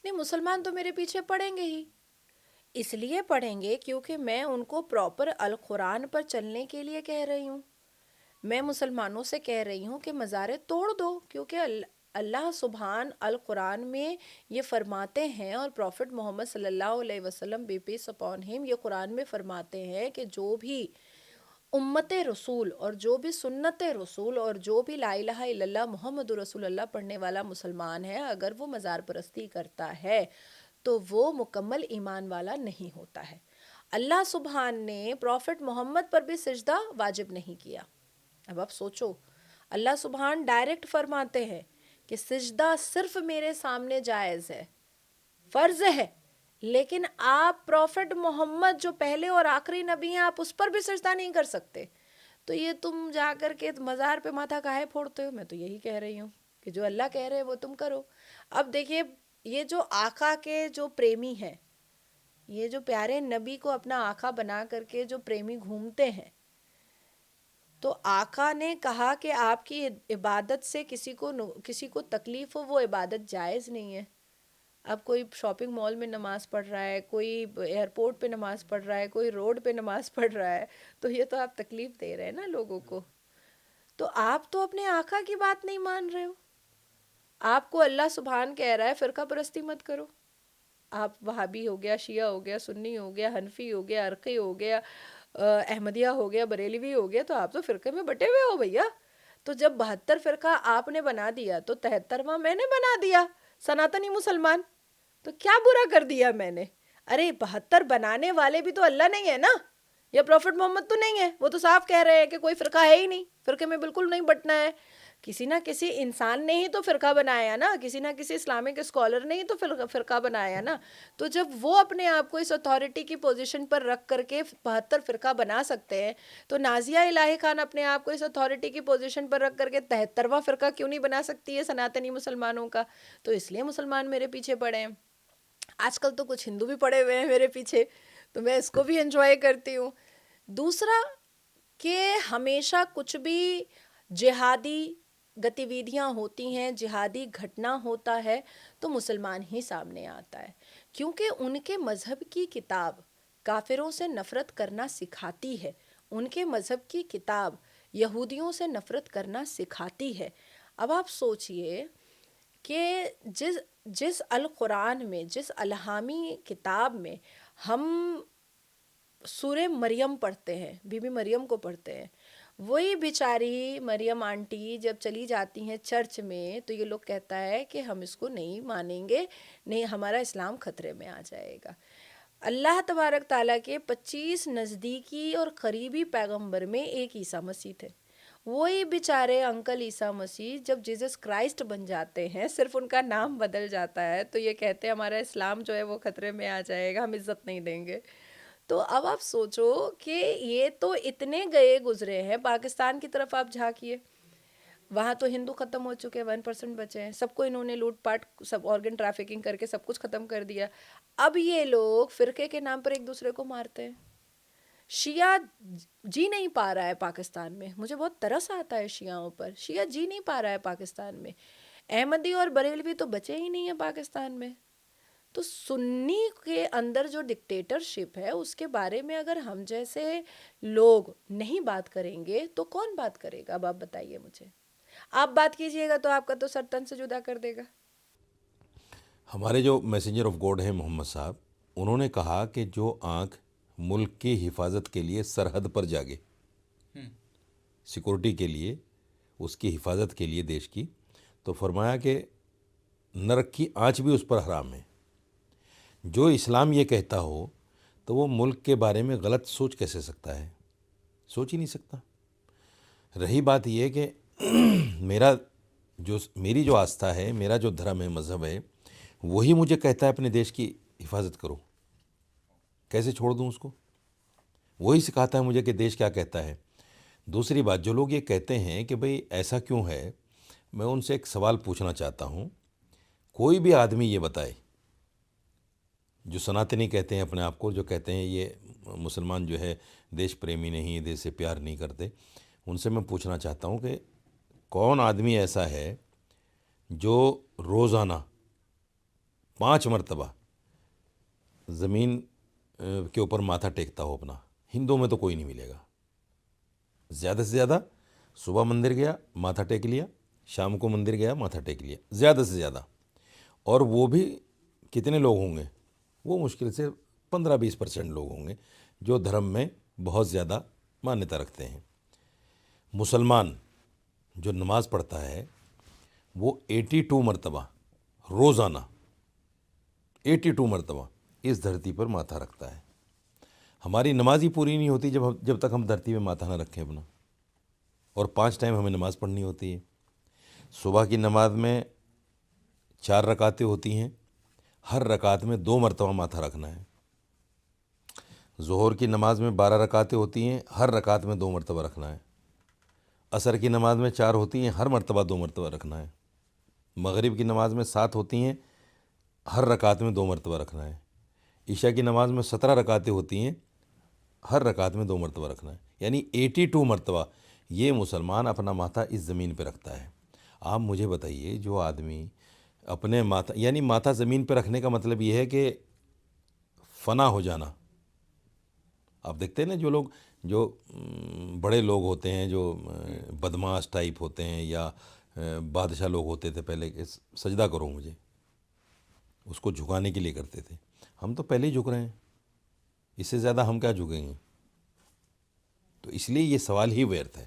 نہیں مسلمان تو میرے پیچھے پڑیں گے ہی، اس لیے پڑھیں گے کیونکہ میں ان کو پراپر القرآن پر چلنے کے لیے کہہ رہی ہوں. میں مسلمانوں سے کہہ رہی ہوں کہ مزاریں توڑ دو، کیونکہ اللہ سبحان القرآن میں یہ فرماتے ہیں، اور پروفٹ محمد صلی اللہ علیہ وسلم بی پیس اپون ہم یہ قرآن میں فرماتے ہیں کہ جو بھی امت رسول اور جو بھی سنت رسول اور جو بھی لا الہ الا اللہ محمد رسول اللہ پڑھنے والا مسلمان ہے، اگر وہ مزار پرستی کرتا ہے تو وہ مکمل ایمان والا نہیں ہوتا ہے. اللہ سبحان نے پروفٹ محمد پر بھی سجدہ واجب نہیں کیا. اب آپ سوچو، اللہ سبحان ڈائریکٹ فرماتے ہیں کہ سجدہ صرف میرے سامنے جائز ہے، فرض ہے، لیکن آپ پروفٹ محمد جو پہلے اور آخری نبی ہیں آپ اس پر بھی سجدہ نہیں کر سکتے. تو یہ تم جا کر کے مزار پہ ماتھا کاہے پھوڑتے ہو؟ میں تو یہی کہہ رہی ہوں کہ جو اللہ کہہ رہے ہیں وہ تم کرو. اب دیکھیے، یہ جو آقا کے جو پریمی ہیں، یہ جو پیارے نبی کو اپنا آقا بنا کر کے جو پریمی گھومتے ہیں، تو آقا نے کہا کہ آپ کی عبادت سے کسی کو تکلیف ہو وہ عبادت جائز نہیں ہے. اب کوئی شاپنگ مال میں نماز پڑھ رہا ہے، کوئی ایئرپورٹ پہ نماز پڑھ رہا ہے، کوئی روڈ پہ نماز پڑھ رہا ہے، تو یہ تو آپ تکلیف دے رہے ہیں نا لوگوں کو. تو آپ تو اپنے آقا کی بات نہیں مان رہے ہو. آپ کو اللہ سبحان کہہ رہا ہے فرقہ پرستی مت کرو. آپ وہابی ہو گیا، شیعہ ہو گیا، سنی ہو گیا، حنفی ہو گیا، عرقی ہو گیا، احمدیہ ہو گیا، بریلوی ہو گیا، تو آپ تو فرقے میں بٹے ہوئے ہو بھیا. تو جب 72 فرقہ آپ نے بنا دیا تو 73واں میں نے بنا دیا، سناتنی مسلمان. تو کیا برا کر دیا میں نے؟ ارے 72 بنانے والے بھی تو اللہ نہیں ہے نا، یا پروفٹ محمد تو نہیں ہے. وہ تو صاف کہہ رہے ہیں کہ کوئی فرقہ ہے ہی نہیں، فرقے میں بالکل نہیں بٹنا ہے. کسی نہ کسی انسان نے ہی تو فرقہ بنایا نا، کسی نہ کسی اسلامک اسکالر نے ہی تو فرقہ بنایا نا. تو جب وہ اپنے آپ کو اس اتھارٹی کی پوزیشن پر رکھ کر کے 72 فرقہ بنا سکتے ہیں، تو نازیہ الہی خان اپنے آپ کو اس اتھارٹی کی پوزیشن پر رکھ کر کے 73واں فرقہ کیوں نہیں بنا سکتی ہے سناتنی مسلمانوں کا؟ تو اس لیے مسلمان میرے پیچھے پڑے ہیں. آج کل تو کچھ ہندو بھی پڑے ہوئے ہیں میرے پیچھے، تو میں اس کو بھی انجوائے کرتی ہوں. دوسرا کہ ہمیشہ کچھ بھی جہادی گتیویدیاں ہوتی ہیں، جہادی گھٹنا ہوتا ہے، تو مسلمان ہی سامنے آتا ہے، کیونکہ ان کے مذہب کی کتاب کافروں سے نفرت کرنا سکھاتی ہے. ان کے مذہب کی کتاب یہودیوں سے نفرت کرنا سکھاتی ہے. اب آپ سوچئے کہ جس القرآن میں، جس الہامی کتاب میں ہم سورہ مریم پڑھتے ہیں، بی بی مریم کو پڑھتے ہیں، وہی بیچاری مریم آنٹی جب چلی جاتی ہیں چرچ میں تو یہ لوگ کہتا ہے کہ ہم اس کو نہیں مانیں گے، نہیں ہمارا اسلام خطرے میں آ جائے گا. اللہ تبارک تعالیٰ کے 25 نزدیکی اور قریبی پیغمبر میں ایک عیسیٰ مسیح تھے. وہی بیچارے انکل عیسیٰ مسیح جب جیزس کرائسٹ بن جاتے ہیں، صرف ان کا نام بدل جاتا ہے، تو یہ کہتے ہیں ہمارا اسلام جو ہے وہ خطرے میں آ جائے گا، ہم عزت نہیں دیں گے. تو اب آپ سوچو کہ یہ تو اتنے گئے گزرے ہیں. پاکستان کی طرف آپ جھانکیے، وہاں تو ہندو ختم ہو چکے، 1% بچے ہیں، سب کو انہوں نے لوٹ پاٹ، سب آرگن ٹریفکنگ کر کے سب کچھ ختم کر دیا. اب یہ لوگ فرقے کے نام پر ایک دوسرے کو مارتے ہیں. شیعہ جی نہیں پا رہا ہے پاکستان میں، مجھے بہت ترس آتا ہے شیعوں پر. شیعہ جی نہیں پا رہا ہے پاکستان میں. احمدی اور بریلوی تو بچے ہی نہیں ہیں پاکستان میں. تو سنی کے اندر جو ڈکٹیٹرشپ ہے اس کے بارے میں اگر ہم جیسے لوگ نہیں بات کریں گے تو کون بات کرے گا؟ اب آپ بتائیے مجھے. آپ بات کیجئے گا تو آپ کا تو سر تن سے جدا کر دے گا. ہمارے جو میسنجر آف گاڈ ہیں محمد صاحب، انہوں نے کہا کہ جو آنکھ ملک کی حفاظت کے لیے سرحد پر جاگے، سیکورٹی کے لیے، اس کی حفاظت کے لیے دیش کی، تو فرمایا کہ نرک کی آنچ بھی اس پر حرام ہے. جو اسلام یہ کہتا ہو تو وہ ملک کے بارے میں غلط سوچ کیسے سکتا ہے؟ سوچ ہی نہیں سکتا. رہی بات یہ کہ میری جو آستھا ہے، میرا جو دھرم ہے، مذہب ہے، وہی مجھے کہتا ہے اپنے دیش کی حفاظت کرو. کیسے چھوڑ دوں اس کو؟ وہی سکھاتا ہے مجھے کہ دیش کیا کہتا ہے. دوسری بات، جو لوگ یہ کہتے ہیں کہ بھئی ایسا کیوں ہے، میں ان سے ایک سوال پوچھنا چاہتا ہوں. کوئی بھی آدمی یہ بتائے، جو سناتنی کہتے ہیں اپنے آپ کو، جو کہتے ہیں یہ مسلمان جو ہے دیش پریمی نہیں، دیش سے پیار نہیں کرتے، ان سے میں پوچھنا چاہتا ہوں کہ کون آدمی ایسا ہے جو روزانہ 5 مرتبہ زمین کے اوپر ماتھا ٹیکتا ہو اپنا، ہندوؤں میں تو کوئی نہیں ملے گا۔ زیادہ سے زیادہ صبح مندر گیا ماتھا ٹیک لیا، شام کو مندر گیا ماتھا ٹیک لیا، زیادہ سے زیادہ۔ اور وہ بھی کتنے لوگ ہوں گے؟ وہ مشکل سے 15-20% لوگ ہوں گے جو دھرم میں بہت زیادہ مانیتا رکھتے ہیں۔ مسلمان جو نماز پڑھتا ہے وہ 82 مرتبہ روزانہ 82 مرتبہ اس دھرتی پر ماتھا رکھتا ہے۔ ہماری نماز ہی پوری نہیں ہوتی جب تک ہم دھرتی میں ماتھا نہ رکھیں اپنا۔ اور 5 ٹائم ہمیں نماز پڑھنی ہوتی ہے۔ صبح کی نماز میں 4 رکعتیں ہوتی ہیں، ہر رکعت میں 2 مرتبہ ماتھا رکھنا ہے۔ ظہر کی نماز میں 12 رکعتیں ہوتی ہیں، ہر رکعت میں 2 مرتبہ رکھنا ہے۔ عصر کی نماز میں 4 ہوتی ہیں، ہر مرتبہ 2 مرتبہ رکھنا ہے۔ مغرب کی نماز میں 7 ہوتی ہیں، ہر رکعت میں 2 مرتبہ رکھنا ہے۔ عشاء کی نماز میں 17 رکعتیں ہوتی ہیں، ہر رکعت میں 2 مرتبہ رکھنا ہے۔ یعنی 82 مرتبہ یہ مسلمان اپنا ماتھا اس زمین پہ رکھتا ہے۔ آپ مجھے بتائیے، جو آدمی اپنے ماتھا، یعنی ماتھا زمین پہ رکھنے کا مطلب یہ ہے کہ فنا ہو جانا۔ آپ دیکھتے ہیں نا جو بڑے لوگ ہوتے ہیں، جو بدماش ٹائپ ہوتے ہیں یا بادشاہ لوگ ہوتے تھے پہلے، کہ سجدہ کرو مجھے، اس کو جھکانے کے لیے کرتے تھے۔ ہم تو پہلے ہی جھک رہے ہیں، اس سے زیادہ ہم کیا جھکیں گے؟ تو اس لیے یہ سوال ہی ویرتھ ہے۔